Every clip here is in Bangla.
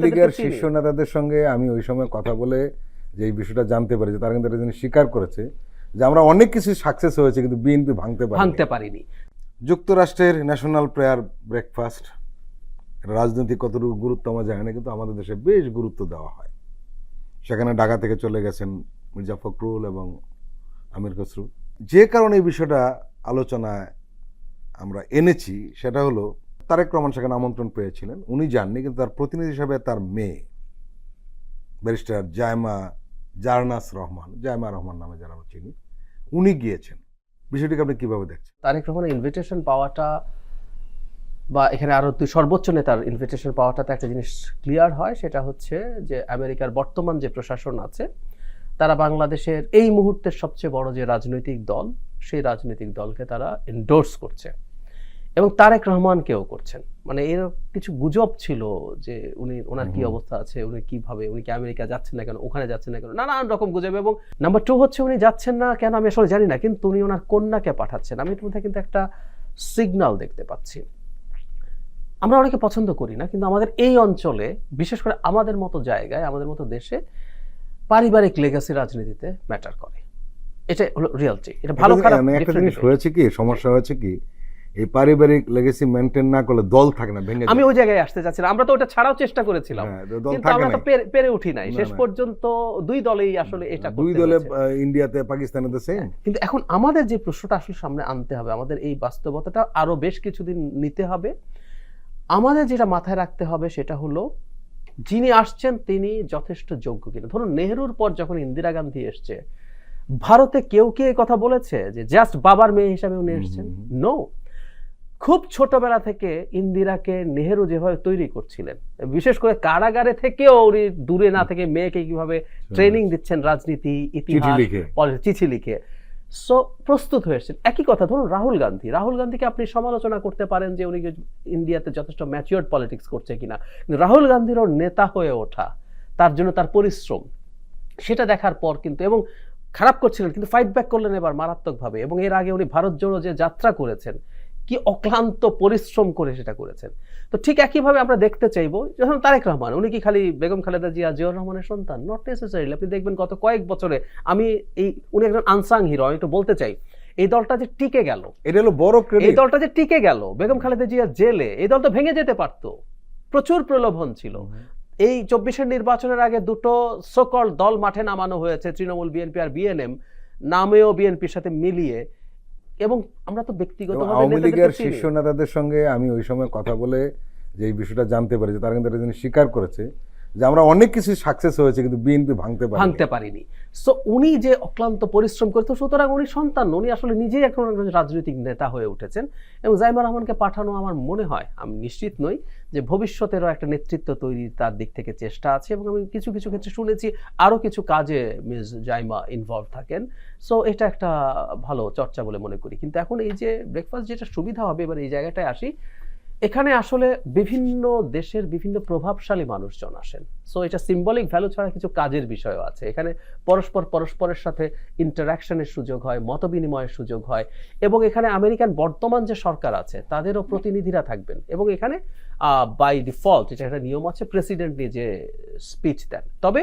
লীগের শীর্ষ নেতাদের সঙ্গে আমি ওই সময় কথা বলে যে এই বিষয়টা জানতে পারি যে তারা কিন্তু এটা স্বীকার করেছে যে আমরা অনেক কিছু সাকসেস হয়েছে কিন্তু বিএনপি ভাঙতে পারিনি। যুক্তরাষ্ট্রের ন্যাশনাল প্রেয়ার ব্রেকফাস্ট রাজনৈতিক কতটুকু গুরুত্ব আমরা জানি না, কিন্তু আমাদের দেশে বেশ গুরুত্ব দেওয়া হয়। সেখানে ঢাকা থেকে চলে গেছেন মির্জা ফখরুল এবং আমির খসরু। যে কারণে এই বিষয়টা আলোচনায় আমরা এনেছি সেটা হলো তারেক রহমান সেখানে আমন্ত্রণ পেয়েছিলেন, উনি যাননি, কিন্তু তার প্রতিনিধি হিসাবে তার মেয়ে ব্যারিস্টার জায়মা রহমান নামে যারা আমরা চিনি, উনি গিয়েছেন। বিষয়টিকে আপনি কিভাবে দেখছেন? তারেক রহমানের ইনভিটেশন পাওয়াটা বা এখানে আরো দুই সর্বোচ্চ নেতার ইনভিটেশন পাওয়াটাতে একটা জিনিস ক্লিয়ার হয়, সেটা হচ্ছে যে আমেরিকার বর্তমান যে প্রশাসন আছে তারা বাংলাদেশের এই মুহূর্তের সবচেয়ে বড় যে রাজনৈতিক দল, সেই রাজনৈতিক দলকে তারা এন্ডোর্স করছে এবং তারেক রহমানকেও করছেন। মানে এর কিছু গুজব ছিল যে ওনার কি অবস্থা আছে, উনি কিভাবে, উনি কি আমেরিকা যাচ্ছেন না কেন, ওখানে যাচ্ছেন না কেন, নানান রকম গুজব। এবং নাম্বার 2 হচ্ছে উনি যাচ্ছেন না কেন আমি আসলে জানি না, কিন্তু উনি ওনার কন্যাকে পাঠাচ্ছেন। আমি তোমাদের কিন্তু একটা সিগন্যাল দেখতে পাচ্ছি। আমরা অনেকে পছন্দ করি না, কিন্তু আমাদের এই অঞ্চলে, বিশেষ করে আমাদের মতো জায়গায়, আমাদের মতো দেশে পারিবারিক লেগাসি রাজনীতিতে ম্যাটার করে। এটা হলো রিয়ালিটি। এটা ভালো খারাপ একটা জিনিস হয়েছে কি, সমস্যা হয়েছে কি, এই পারিবারিক লেগেসি মেইনটেইন না করলে দল থাকে না, ভেঙে যায়। আমি ওই জায়গায় আসতে চাচ্ছিলাম। আমরা তো ওটা ছাড়াও চেষ্টা করেছিলাম, কিন্তু আমরা তো পেরে উঠি নাই। শেষ পর্যন্ত দুই দলেই আসলে এটা করতে হয়েছে। দুই দলে ইন্ডিয়াতে পাকিস্তানে তো সেম। কিন্তু এখন আমাদের যে প্রশ্নটা আসলে সামনে আনতে হবে, আমাদের এই বাস্তবতাটা আরো বেশ কিছুদিন নিতে হবে। আমাদের যেটা মাথায় রাখতে হবে সেটা হলো যিনি আসছেন তিনি যথেষ্ট যোগ্য কিনা। ধরুন নেহেরুর পর যখন ইন্দিরা গান্ধী এসছে, ভারতে কেউ কি এই কথা বলেছে যে জাস্ট বাবার মেয়ে হিসাবে উনি এসেছেন? নো। খুব ছোটবেলা থেকে ইন্দিরাকে নেহেরু যেভাবে তৈরি করছিলেন, বিশেষ করে কারাগারে থেকেও উনি দূরে না থেকে মেয়েকে কিভাবে ট্রেনিং দিচ্ছেন রাজনীতি, ইতিহাস, চিঠি লিখে, সো প্রস্তুত হয়েছেন। একই কথা ধরুন রাহুল গান্ধীকে আপনি সমালোচনা করতে পারেন যে উনি ইন্ডিয়াতে যথেষ্ট ম্যাচিওরড পলিটিক্স করছে কিনা, কিন্তু রাহুল গান্ধীরও নেতা হয়ে ওঠা, তার জন্য তার পরিশ্রম, সেটা দেখার পর কিন্তু, এবং খারাপ করছিলেন কিন্তু ফাইট ব্যাক করলেন এবার মারাত্মকভাবে। এবং এর আগে উনি ভারত জোড়ো যে যাত্রা করেছেন, কি অক্লান্ত পরিশ্রম করে সেটা করেছেন। তো ঠিক একইভাবে আমরা দেখতে চাইবো যখন তারেক রহমান, উনি কি খালি বেগম খালেদা জিয়াউর রহমানের সন্তান? Not necessarily. আপনি দেখবেন গত কয়েক বছরে উনি একজন আনসাং হিরো। আমি একটু বলতে চাই, এই দলটা যে টিকে গেল, এটা হলো বড় ক্রেডিট। এই দলটা যে টিকে গেল, বেগম খালেদা জিয়া জেলে, এই দল তো ভেঙে যেতে পারতো। প্রচুর প্রলোভন ছিল। এই 24-এর নির্বাচনের আগে দুটো সকল দল মাঠে নামানো হয়েছে, তৃণমূল, বিএনপি আর বিএনএম, নামেও বিএনপির সাথে মিলিয়ে। এবং আমরা তো ব্যক্তিগতভাবে আওয়ামী লীগের শীর্ষ নেতাদের সঙ্গে আমি ওই সময় কথা বলে যে এই বিষয়টা জানতে পারি যে তারা কিন্তু এটা স্বীকার করেছে যে আমরা অনেক কিছু সাকসেস হয়েছে কিন্তু বিএনপি ভাঙতে পারিনি। সো উনি যে অক্লান্ত পরিশ্রম করতো, সুতরাং উনি সন্তান, উনি আসলে নিজেই এখন রাজনৈতিক নেতা হয়ে উঠেছেন। এবং জাইমা রহমানকে পাঠানো আমার মনে হয়, আমি নিশ্চিত নই, যে ভবিষ্যতেরও একটা নেতৃত্ব তৈরি তার দিক থেকে চেষ্টা আছে। এবং আমি কিছু কিছু ক্ষেত্রে শুনেছি আরও কিছু কাজে মিস জাইমা ইনভলভ থাকেন। সো এটা একটা ভালো চর্চা বলে মনে করি। কিন্তু এখন এই যে ব্রেকফাস্ট যেটা সুবিধা হবে, এবার এই জায়গাটায় আসি, এখানে আসলে বিভিন্ন দেশের বিভিন্ন প্রভাবশালী মানুষজন আসেন। সো এটা সিম্বলিক ভ্যালু ছাড়া কিছু কাজের বিষয়ও আছে। এখানে পরস্পরের সাথে ইন্টারাকশনের সুযোগ হয়, মত বিনিময়ের সুযোগ হয়। এবং এখানে আমেরিকান বর্তমান যে সরকার আছে তাদেরও প্রতিনিধিরা থাকবেন। এবং এখানে বাই ডিফল্ট এটা একটা নিয়ম আছে, প্রেসিডেন্ট নিজে স্পিচ দেন। তবে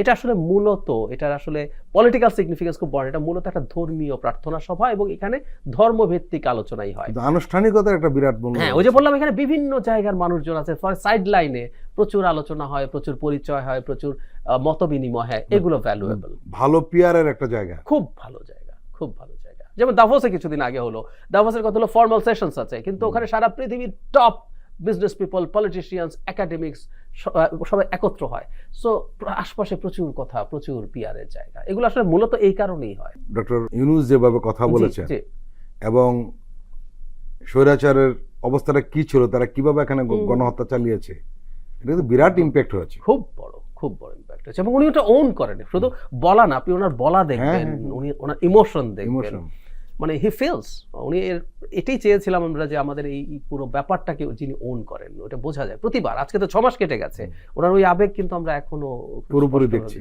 এটা আসলে মূলত, এটার আসলে পলিটিক্যাল সিগনিফিকেন্স খুব বড়। এটা মূলত একটা ধর্মীয় প্রার্থনা সভা এবং এখানে ধর্মভিত্তিক আলোচনাই হয়। আনুষ্ঠানিকতার একটা বিরাট বড়। হ্যাঁ, ওই যে বললাম এখানে বিভিন্ন জায়গার মানুষজন আছে, সাইড লাইনে প্রচুর আলোচনা হয়, প্রচুর পরিচয় হয়, প্রচুর মত বিনিময় হয়। এগুলো ভ্যালুয়েবল, ভালো পিয়ারের একটা জায়গা, খুব ভালো জায়গা, খুব ভালো জায়গা। যেমন দাভোসে কিছুদিন আগে হলো, দাভোসের কথা হলো ফর্মাল সেশনস আছে, কিন্তু ওখানে সারা পৃথিবীর top business people, politicians, academics সবাই একত্র হয়। সো আশপাশে প্রচুর কথা, প্রচুর পিয়ারের জায়গা। এগুলো আসলে মূলত এই কারণেই হয়। ডক্টর ইউনূস যেভাবে কথা বলেছেন এবং স্বৈরাচারের অবস্থাটা কি ছিল, তারা কিভাবে এখানে গণহত্যা চালিয়েছে, এটা কিন্তু বিরাট ইম্প্যাক্ট হয়েছে, খুব বড় ইম্প্যাক্ট হয়েছে। এবং উনি ওটা ওন করেন, শুধু বলা না, আপনি ওনার বলা দেখবেন, উনি ওনার ইমোশন দেখবেন, মানে হি ফিলস। উনি এটাই চেয়েছিলাম আমরা, যে আমাদের এই পুরো ব্যাপারটাকে যিনি ওন করেন, ওটা বোঝা যায় প্রতিবার। আজকে তো 6 মাস কেটে গেছে, ওনার ওই আবেগ কিন্তু আমরা এখনো পুরোপুরি দেখছি।